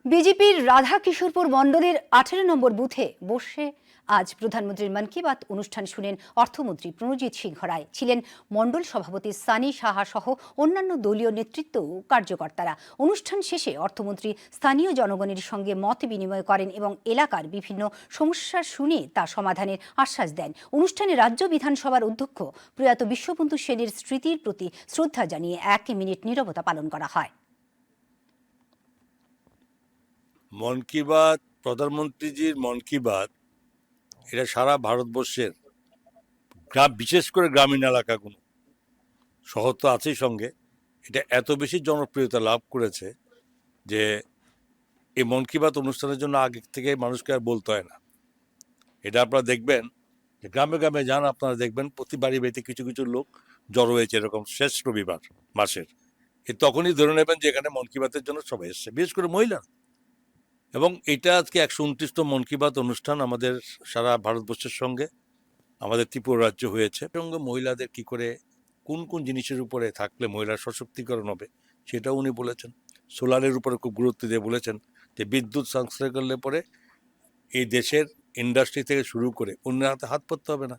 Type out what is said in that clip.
বিজেপির রাধা কিশোরপুর মণ্ডলের 18 নম্বর বুথে বসে আজ প্রধানমন্ত্রীর মন কি বাত অনুষ্ঠান শুনেন অর্থমন্ত্রী প্রণজিৎ সিংহ রায়। ছিলেন মণ্ডল সভাপতি সানি সাহা সহ অন্যান্য দলীয় নেতৃত্ব ও কার্যকর্তারা। অনুষ্ঠান শেষে অর্থমন্ত্রী স্থানীয় জনগণের সঙ্গে মত বিনিময় করেন এবং এলাকার বিভিন্ন সমস্যা শুনে তা সমাধানের আশ্বাস দেন। অনুষ্ঠানে রাজ্য বিধানসভার অধ্যক্ষ প্রয়াত বিশ্ববন্ধু সেনের স্মৃতির প্রতি শ্রদ্ধা জানিয়ে 1 মিনিট নীরবতা পালন করা হয়। মন কি বাত, প্রধানমন্ত্রীজির মন কি বাত, এটা সারা ভারতবর্ষের বিশেষ করে গ্রামীণ এলাকাগুলো, শহর তো আছেই সঙ্গে, এটা এত বেশি জনপ্রিয়তা লাভ করেছে যে এই মন কি বাত অনুষ্ঠানের জন্য আগে থেকে মানুষকে আর বলতে হয় না। এটা আপনারা দেখবেন যে গ্রামে গ্রামে যান, আপনারা দেখবেন প্রতি বাড়িতে কিছু কিছু লোক জড়ো হয়েছে এরকম শেষ রবিবার মাসের। তখনই ধরে নেবেন যে এখানে মন কি বাতের জন্য সবাই এসছে, বিশেষ করে মহিলা। এবং এটা আজকে 129তম মন কি বাত অনুষ্ঠান আমাদের সারা ভারতবর্ষের সঙ্গে আমাদের ত্রিপুরা রাজ্য হয়েছে। সঙ্গে মহিলাদের কি করে কোন কোন জিনিসের উপরে থাকলে মহিলার সশক্তিকরণ হবে সেটাও উনি বলেছেন। সোলারের উপরে খুব গুরুত্ব দিয়ে বলেছেন যে বিদ্যুৎ সংশ্রয় করলে পরে এই দেশের ইন্ডাস্ট্রি থেকে শুরু করে অন্য হাতে হাত পড়তে হবে না।